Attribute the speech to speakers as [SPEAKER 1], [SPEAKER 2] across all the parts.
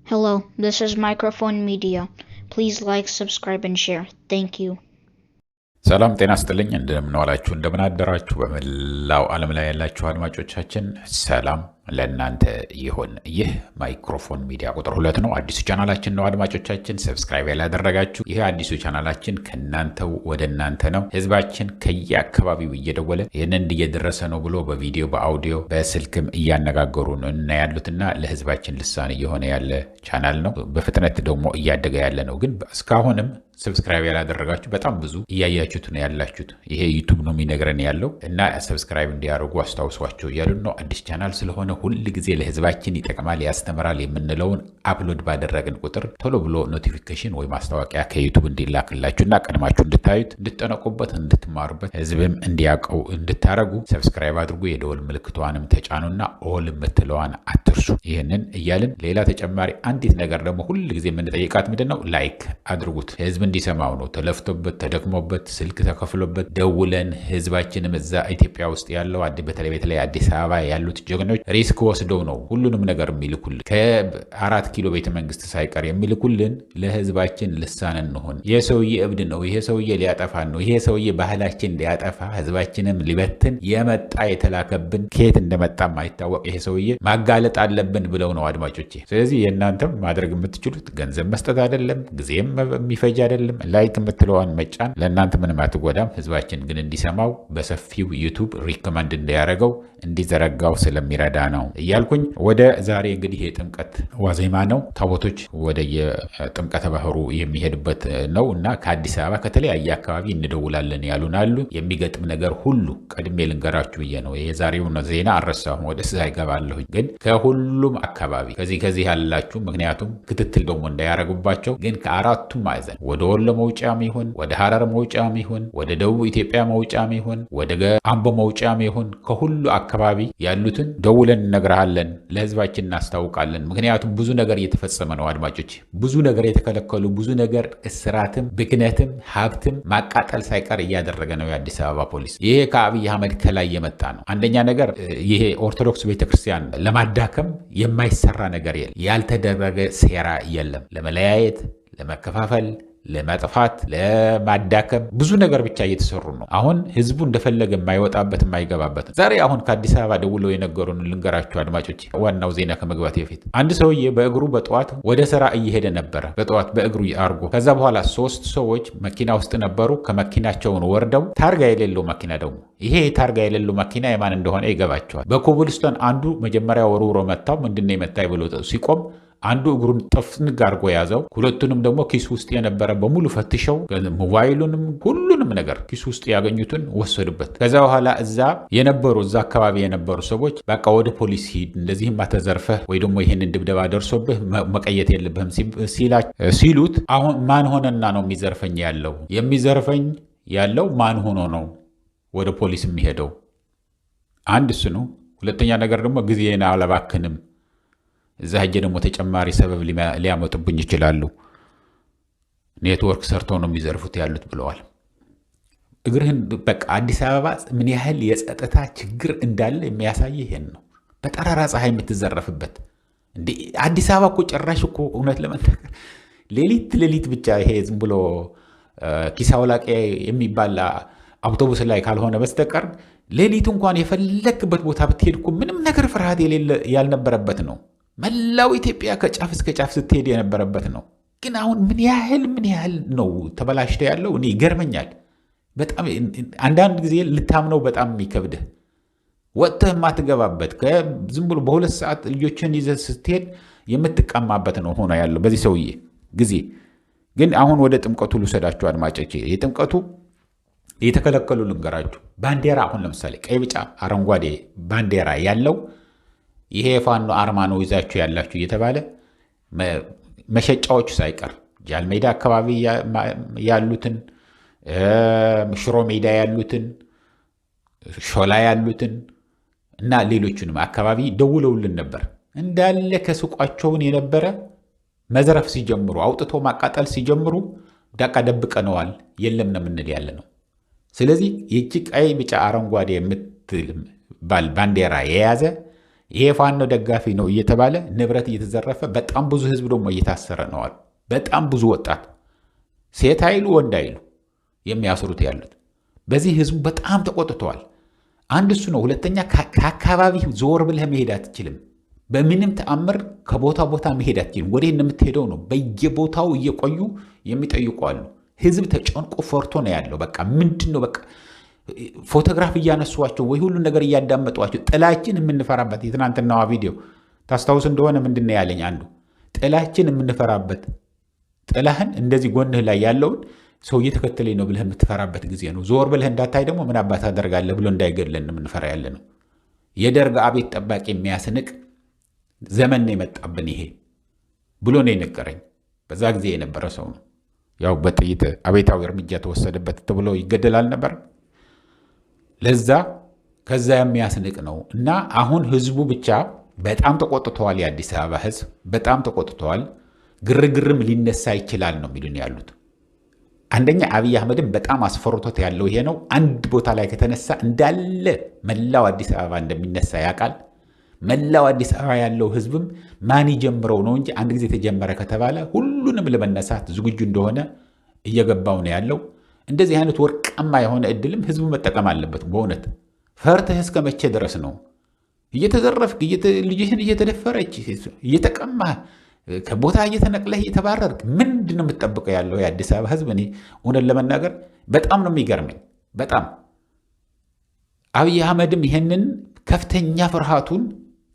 [SPEAKER 1] Hello, this is Microphone Media. Please like, subscribe, and share. Thank you.
[SPEAKER 2] ሰላም ጤና ይስጥልኝ እንደምን ዋላችሁ እንደምን አደራችሁ በመላው ዓለም ላይ ያላችሁ አድማጮቻችን ሰላም ለእናንተ ይሁን። ይህ ማይክሮፎን ሚዲያ ቁጥር 2 ነው። አዲሱ ቻናላችን ነው። አድማጮቻችን ሰብስክራይብ ያላደረጋችሁ ይህ አዲሱ ቻናላችን ከናንተው ወደ እናንተ ነው። ህዝባችን ከየአካባቢው እየደወለ ይህንን እየደረሰ ነው ብሎ በቪዲዮ በአውዲዮ በስልክም እያነጋገሩን እና ያሉትና ለህዝባችን ልሳን እየሆነ ያለ ቻናል ነው። በፍጥነት ደግሞ እያደገ ያለ ነው። ግን እስካሁንም ሰብስክራይብ ያላደረጋችሁ በጣም ብዙ እያያችሁት ነው ያላችሁት። ይሄ ዩቲዩብ ነው የሚነግረን ያለው እና ሰብስክራይብ እንዲያደርጉ አስታውሷቸው እያሉን ነው። አዲስ ቻናል ስለሆነ ሁል ጊዜ ለህዝባችን ይጠቅማል ያስተምራል የምንለውን አፕሎድ ባደረግን ቁጥር ቶሎ ብሎ ኖቲፊኬሽን ወይ ማስታወቂያ ከዩቲዩብ እንዲላክላችሁና ቀድማችሁ እንድታዩት እንድትጠነቁበት እንድትማሩበት ህዝብም እንዲያውቀው እንድታረጉ ሰብስክራይብ አድርጉ። የደወል ምልክቷንም ተጫኑና ኦል የምትለዋን አትርሱ። ይህንን እያልን ሌላ ተጨማሪ አንዲት ነገር ደግሞ ሁል ጊዜ የምንጠይቃት ምንድነው? ላይክ አድርጉት። ህዝብ እንዲሰማው ነው። ተለፍቶበት ተደክሞበት ስልክ ተከፍሎበት ደውለን ህዝባችንም እዛ ኢትዮጵያ ውስጥ ያለው በተለይ አዲስ አበባ ያሉት ጀግኖች ሪስክ ወስደው ነው ሁሉንም ነገር የሚልኩልን ከ4 ኪሎ ቤተ መንግስት ሳይቀር የሚልኩልን ለህዝባችን ልሳን እንሆን። ይሄ ሰውዬ እብድ ነው፣ ይሄ ሰውዬ ሊያጠፋን ነው፣ ይሄ ሰውዬ ባህላችን ሊያጠፋ ህዝባችንም ሊበትን የመጣ የተላከብን ከየት እንደመጣ ማይታወቅ ይሄ ሰውዬ ማጋለጥ አለብን ብለው ነው አድማጮቼ። ስለዚህ የእናንተም ማድረግ የምትችሉት ገንዘብ መስጠት አይደለም፣ ጊዜም የሚፈጅ አይደለም። ላይክ የምትለዋን መጫን ለእናንተ ምንም አትጎዳም። ህዝባችን ግን እንዲሰማው በሰፊው ዩቲዩብ ሪኮመንድ እንዲያደርገው እንዲዘረጋው ስለሚረዳ ነው እያልኩኝ ወደ ዛሬ እንግዲህ የጥምቀት ዋዜማ ነው። ታቦቶች ወደ የጥምቀተ ባህሩ የሚሄድበት ነው እና ከአዲስ አበባ ከተለያየ አካባቢ እንደውላለን ያሉን አሉ። የሚገጥም ነገር ሁሉ ቀድሜ ልንገራችሁ ብዬ ነው። የዛሬውን ዜና አልረሳሁም፣ ወደ እዛ ይገባለሁኝ። ግን ከሁሉም አካባቢ ከዚህ ያላችሁ ምክንያቱም ክትትል ደግሞ እንዳያረጉባቸው ግን ከአራቱም ማዕዘን ወደ ወሎ መውጫም ይሁን ወደ ሐረር መውጫም ይሁን ወደ ደቡብ ኢትዮጵያ መውጫም ይሁን ወደ አምቦ መውጫም ይሁን ከሁሉ አካባቢ ያሉትን ደውለን እነግርሃለን፣ ለህዝባችን እናስታውቃለን። ምክንያቱም ብዙ ነገር እየተፈጸመ ነው አድማጮች። ብዙ ነገር የተከለከሉ ብዙ ነገር እስራትም ብክነትም ሀብትም ማቃጠል ሳይቀር እያደረገ ነው የአዲስ አበባ ፖሊስ። ይሄ ከአብይ አህመድ ከላይ የመጣ ነው። አንደኛ ነገር ይሄ ኦርቶዶክስ ቤተክርስቲያን ለማዳከም የማይሰራ ነገር የለም፣ ያልተደረገ ሴራ የለም። ለመለያየት፣ ለመከፋፈል፣ ለማጥፋት፣ ለማዳከም ብዙ ነገር ብቻ እየተሰሩ ነው። አሁን ህዝቡ እንደፈለገ የማይወጣበት የማይገባበት። ዛሬ አሁን ከአዲስ አበባ ደውለው የነገሩን ልንገራችሁ አድማጮች፣ ዋናው ዜና ከመግባት በፊት አንድ ሰውዬ በእግሩ በጠዋት ወደ ስራ እየሄደ ነበረ። በጠዋት በእግሩ አርጎ ከዛ በኋላ 3 ሰዎች መኪና ውስጥ ነበሩ። ከመኪናቸውን ወርደው ታርጋ የሌለው መኪና ደግሞ ይሄ ታርጋ የሌለው መኪና የማን እንደሆነ ይገባቸዋል። በኮብልስቶን አንዱ መጀመሪያ ወርውሮ መታው። ምንድነው የመታኝ ብሎ ሲቆም አንዱ እግሩን ጥፍንግ አድርጎ ያዘው። ሁለቱንም ደግሞ ኪስ ውስጥ የነበረ በሙሉ ፈትሸው ሞባይሉንም ሁሉንም ነገር ኪስ ውስጥ ያገኙትን ወሰዱበት። ከዛ በኋላ እዛ አካባቢ የነበሩ ሰዎች በቃ ወደ ፖሊስ ሂድ፣ እንደዚህም ተዘርፈህ ወይ ደግሞ ይህንን ድብደባ ደርሶብህ መቀየት የለብህም ሲሉት አሁን ማን ሆነና ነው የሚዘርፈኝ ያለው ማን ሆኖ ነው ወደ ፖሊስ የሚሄደው? አንድ እሱ ነው። ሁለተኛ ነገር ደግሞ ጊዜን አላባክንም፣ እዛ ሄጄ ደግሞ ተጨማሪ ሰበብ ሊያመጡብኝ ይችላሉ፣ ኔትወርክ ሰርተው ነው የሚዘርፉት ያሉት ብለዋል። እግርህን በቃ አዲስ አበባ ምን ያህል የጸጥታ ችግር እንዳለ የሚያሳይ ይሄን ነው። በጠራራ ፀሐይ የምትዘረፍበት እንዴ አዲስ አበባ እኮ ጭራሽ እኮ እውነት ለመናገር ሌሊት ብቻ ይሄ ዝም ብሎ ኪስ አውላቂ የሚባል አውቶቡስ ላይ ካልሆነ በስተቀር ሌሊት እንኳን የፈለክበት ቦታ ብትሄድ እኮ ምንም ነገር ፍርሃት ያልነበረበት ነው። መላው ኢትዮጵያ ከጫፍ እስከ ጫፍ ስትሄድ የነበረበት ነው። ግን አሁን ምን ያህል ነው ተበላሽቶ ያለው? እኔ ይገርመኛል በጣም። አንዳንድ ጊዜ ልታምነው በጣም የሚከብድህ ወጥተህ የማትገባበት ዝም ብሎ በ2 ሰዓት ልጆችን ይዘህ ስትሄድ የምትቀማበት ነው ሆኖ ያለው በዚህ ሰውዬ ጊዜ። ግን አሁን ወደ ጥምቀቱ ልውሰዳችሁ አድማጮቼ። የጥምቀቱ የተከለከሉ ልንገራችሁ። ባንዲራ አሁን ለምሳሌ ቀይ፣ ቢጫ፣ አረንጓዴ ባንዲራ ያለው ይሄ የፋኖ አርማ ነው ይዛችሁ ያላችሁ እየተባለ መሸጫዎቹ ሳይቀር ጃልሜዳ አካባቢ ያሉትን፣ ሽሮ ሜዳ ያሉትን፣ ሾላ ያሉትን እና ሌሎቹንም አካባቢ ደውለውልን ነበር። እንዳለ ከሱቋቸውን የነበረ መዝረፍ ሲጀምሩ አውጥቶ ማቃጠል ሲጀምሩ ዳቃ ደብቀነዋል የለም ነው የምንል ያለ ነው። ስለዚህ ይህች ቀይ ቢጫ አረንጓዴ የምትባል ባንዲራ የያዘ ይሄ ፋኖ ደጋፊ ነው እየተባለ ንብረት እየተዘረፈ በጣም ብዙ ህዝብ ደግሞ እየታሰረ ነው አሉ። በጣም ብዙ ወጣት ሴት አይሉ ወንድ አይሉ የሚያስሩት ያሉት። በዚህ ህዝቡ በጣም ተቆጥተዋል። አንድ እሱ ነው። ሁለተኛ ከአካባቢ ዞር ብለህ መሄድ አትችልም። በምንም ተአምር ከቦታ ቦታ መሄድ አትችልም። ወዴት እንደምትሄደው ነው። በየቦታው እየቆዩ የሚጠይቁ አሉ። ህዝብ ተጨንቆ ፈርቶ ነው ያለው። በቃ ምንድን ነው በቃ ፎቶግራፍ እያነሷቸው ወይ ሁሉ ነገር እያዳመጧቸው ጥላችን የምንፈራበት የትናንትናዋ ቪዲዮ ታስታውስ እንደሆነ ምንድን ነው ያለኝ አንዱ ጥላችን የምንፈራበት ጥላህን እንደዚህ ጎንህ ላይ ያለውን ሰው እየተከተለኝ ነው ብለህ የምትፈራበት ጊዜ ነው። ዞር ብለህ እንዳታይ ደግሞ ምን አባት አደርጋለህ ብሎ እንዳይገድለን የምንፈራ ያለ ነው። የደርግ አቤት ጠባቂ የሚያስንቅ ዘመን ነው የመጣብን ይሄ ብሎ ነው የነገረኝ። በዛ ጊዜ የነበረ ሰው ነው። ያው በጥይት አቤታዊ እርምጃ ተወሰደበት ተብሎ ይገደላል ነበር። ለዛ ከዛ የሚያስንቅ ነው። እና አሁን ህዝቡ ብቻ በጣም ተቆጥተዋል። የአዲስ አበባ ህዝብ በጣም ተቆጥተዋል። ግርግርም ሊነሳ ይችላል ነው የሚሉን ያሉት። አንደኛ አብይ አህመድም በጣም አስፈርቶት ያለው ይሄ ነው። አንድ ቦታ ላይ ከተነሳ እንዳለ መላው አዲስ አበባ እንደሚነሳ ያውቃል። መላው አዲስ አበባ ያለው ህዝብም ማን ይጀምረው ነው እንጂ አንድ ጊዜ ተጀመረ ከተባለ ሁሉንም ለመነሳት ዝግጁ እንደሆነ እየገባው ነው ያለው። እንደዚህ አይነት ወርቃማ የሆነ እድልም ህዝቡ መጠቀም አለበት። በእውነት ፈርተህ እስከ መቼ ድረስ ነው እየተዘረፍክ ልጅህን እየተደፈረች እየተቀማህ ከቦታ እየተነቅለህ እየተባረርክ ምንድን ነው የምትጠብቀው ያለው የአዲስ አበባ ህዝብ? እኔ እውነት ለመናገር በጣም ነው የሚገርመኝ። በጣም አብይ አህመድም ይህንን ከፍተኛ ፍርሃቱን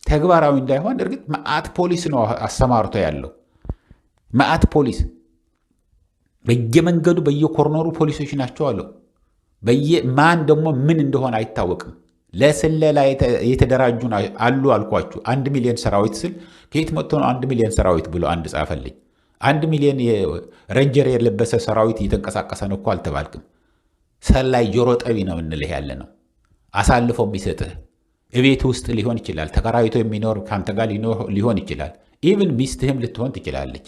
[SPEAKER 2] ተግባራዊ እንዳይሆን እርግጥ መዓት ፖሊስ ነው አሰማርቶ ያለው። መዓት ፖሊስ በየመንገዱ በየኮርነሩ ፖሊሶች ናቸው አለው። ማን ደግሞ ምን እንደሆነ አይታወቅም። ለስለላ የተደራጁ አሉ አልኳችሁ። 1 ሚሊዮን ሰራዊት ስል ከየት መጥቶ ነው 1 ሚሊዮን ሰራዊት ብሎ አንድ ጻፈልኝ። 1 ሚሊዮን ረንጀር የለበሰ ሰራዊት እየተንቀሳቀሰ ነው እኮ አልተባልክም። ሰላይ ጆሮ ጠቢ ነው እንልህ ያለ ነው። አሳልፎ የሚሰጥህ እቤት ውስጥ ሊሆን ይችላል። ተከራይቶ የሚኖር ከአንተ ጋር ሊሆን ይችላል። ኢቭን ሚስትህም ልትሆን ትችላለች።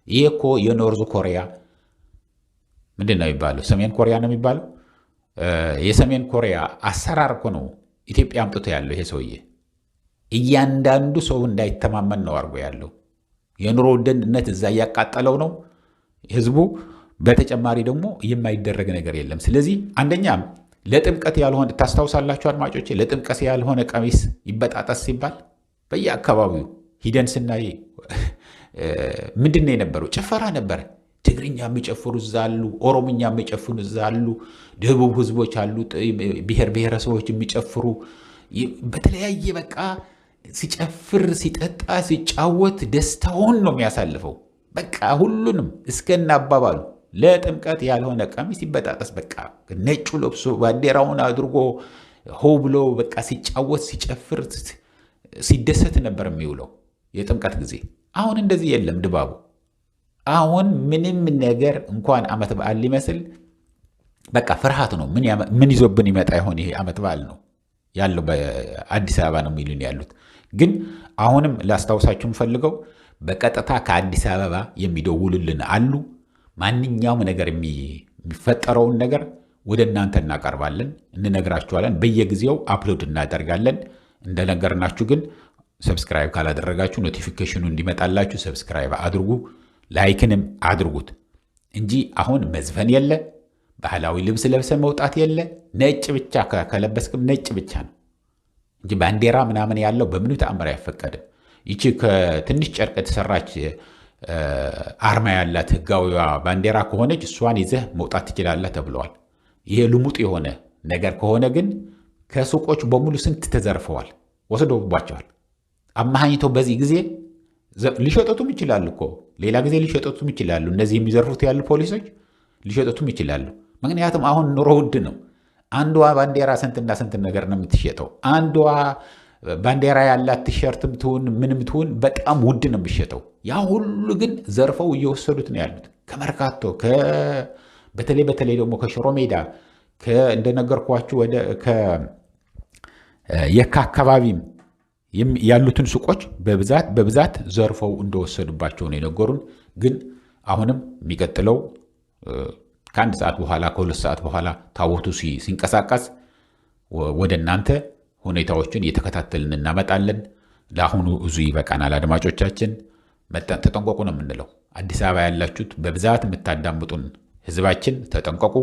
[SPEAKER 2] ይሄ እኮ የኖርዝ ኮሪያ ምንድን ነው የሚባለው? ሰሜን ኮሪያ ነው የሚባለው። የሰሜን ኮሪያ አሰራር እኮ ነው ኢትዮጵያ አምጥቶ ያለው ይሄ ሰውዬ። እያንዳንዱ ሰው እንዳይተማመን ነው አድርጎ ያለው። የኑሮ ውድነት እዛ እያቃጠለው ነው ህዝቡ። በተጨማሪ ደግሞ የማይደረግ ነገር የለም። ስለዚህ አንደኛ ለጥምቀት ያልሆነ ታስታውሳላችሁ አድማጮቼ፣ ለጥምቀት ያልሆነ ቀሚስ ይበጣጠስ ሲባል በየአካባቢው ሂደን ስናይ ምንድን ነው የነበረው? ጭፈራ ነበረ። ትግርኛ የሚጨፍሩ እዛ አሉ፣ ኦሮምኛ የሚጨፍሩ እዛ አሉ፣ ደቡብ ህዝቦች አሉ፣ ብሔር ብሔረሰቦች የሚጨፍሩ በተለያየ በቃ ሲጨፍር ሲጠጣ ሲጫወት ደስታውን ነው የሚያሳልፈው። በቃ ሁሉንም እስከና አባባሉ ለጥምቀት ያልሆነ ቀሚስ ሲበጣጠስ በቃ ነጩ ለብሶ ባንዲራውን አድርጎ ሆ ብሎ በቃ ሲጫወት ሲጨፍር ሲደሰት ነበር የሚውለው የጥምቀት ጊዜ። አሁን እንደዚህ የለም ድባቡ። አሁን ምንም ነገር እንኳን ዓመት በዓል ሊመስል በቃ ፍርሃት ነው። ምን ይዞብን ይመጣ ይሆን ይሄ ዓመት በዓል ነው ያለው በአዲስ አበባ ነው የሚሉን ያሉት። ግን አሁንም ላስታውሳችሁ ፈልገው በቀጥታ ከአዲስ አበባ የሚደውሉልን አሉ። ማንኛውም ነገር የሚፈጠረውን ነገር ወደ እናንተ እናቀርባለን፣ እንነግራችኋለን። በየጊዜው አፕሎድ እናደርጋለን። እንደነገርናችሁ ግን ሰብስክራይብ ካላደረጋችሁ ኖቲፊኬሽኑ እንዲመጣላችሁ ሰብስክራይብ አድርጉ፣ ላይክንም አድርጉት እንጂ አሁን መዝፈን የለ፣ ባህላዊ ልብስ ለብሰ መውጣት የለ። ነጭ ብቻ ከለበስክም ነጭ ብቻ ነው እንጂ ባንዲራ ምናምን ያለው በምንም ተአምር አይፈቀድም። ይቺ ከትንሽ ጨርቅ የተሰራች አርማ ያላት ህጋዊዋ ባንዲራ ከሆነች እሷን ይዘህ መውጣት ትችላለህ ተብለዋል። ይሄ ልሙጥ የሆነ ነገር ከሆነ ግን ከሱቆች በሙሉ ስንት ተዘርፈዋል፣ ወስደውባቸዋል። አማሃኝተው በዚህ ጊዜ ሊሸጠቱም ይችላሉ እኮ ሌላ ጊዜ ሊሸጠቱም ይችላሉ። እነዚህ የሚዘርፉት ያሉ ፖሊሶች ሊሸጠቱም ይችላሉ። ምክንያቱም አሁን ኑሮ ውድ ነው። አንዷ ባንዲራ ስንትና ስንት ነገር ነው የምትሸጠው። አንዷ ባንዲራ ያላት ቲሸርትም ትሁን ምንም ትሁን በጣም ውድ ነው የሚሸጠው። ያ ሁሉ ግን ዘርፈው እየወሰዱት ነው ያሉት ከመርካቶ በተለይ ደግሞ ከሽሮ ሜዳ እንደነገርኳችሁ ወደ የካ አካባቢም ያሉትን ሱቆች በብዛት ዘርፈው እንደወሰዱባቸው ነው የነገሩን። ግን አሁንም የሚቀጥለው ከ1 ሰዓት በኋላ ከ2 ሰዓት በኋላ ታቦቱ ሲንቀሳቀስ ወደ እናንተ ሁኔታዎችን እየተከታተልን እናመጣለን። ለአሁኑ ብዙ ይበቃናል። አድማጮቻችን ተጠንቀቁ ነው የምንለው። አዲስ አበባ ያላችሁት በብዛት የምታዳምጡን ህዝባችን ተጠንቀቁ።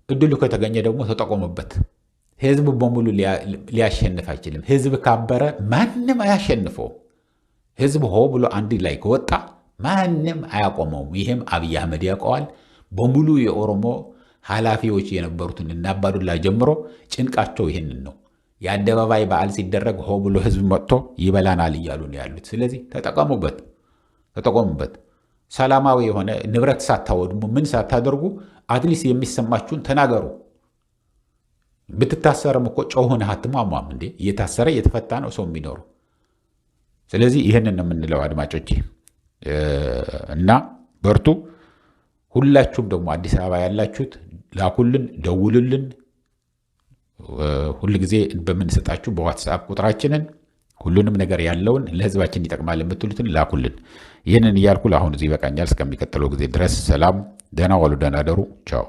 [SPEAKER 2] እድሉ ከተገኘ ደግሞ ተጠቆሙበት። ህዝብ በሙሉ ሊያሸንፍ አይችልም። ህዝብ ካበረ ማንም አያሸንፈው። ህዝብ ሆ ብሎ አንድ ላይ ከወጣ ማንም አያቆመውም። ይህም አብይ አህመድ ያውቀዋል። በሙሉ የኦሮሞ ኃላፊዎች የነበሩትን እና አባዱላ ጀምሮ ጭንቃቸው ይህንን ነው። የአደባባይ በዓል ሲደረግ ሆ ብሎ ህዝብ መጥቶ ይበላናል እያሉ ነው ያሉት። ስለዚህ ተጠቀሙበት። ሰላማዊ የሆነ ንብረት ሳታወድሙ ምን ሳታደርጉ አትሊስት የሚሰማችሁን ተናገሩ። ብትታሰርም እኮ ጮህን አትሟሟም እንዴ? እየታሰረ እየተፈታ ነው ሰው የሚኖረው። ስለዚህ ይህንን ነው የምንለው አድማጮቼ፣ እና በርቱ። ሁላችሁም ደግሞ አዲስ አበባ ያላችሁት ላኩልን፣ ደውሉልን። ሁል ጊዜ በምንሰጣችሁ በዋትስአፕ ቁጥራችንን ሁሉንም ነገር ያለውን ለህዝባችን ይጠቅማል የምትሉትን ላኩልን። ይህንን እያልኩ ለአሁን እዚህ ይበቃኛል። እስከሚቀጥለው ጊዜ ድረስ ሰላም፣ ደህና ዋሉ፣ ደህና ደሩ። ቻው።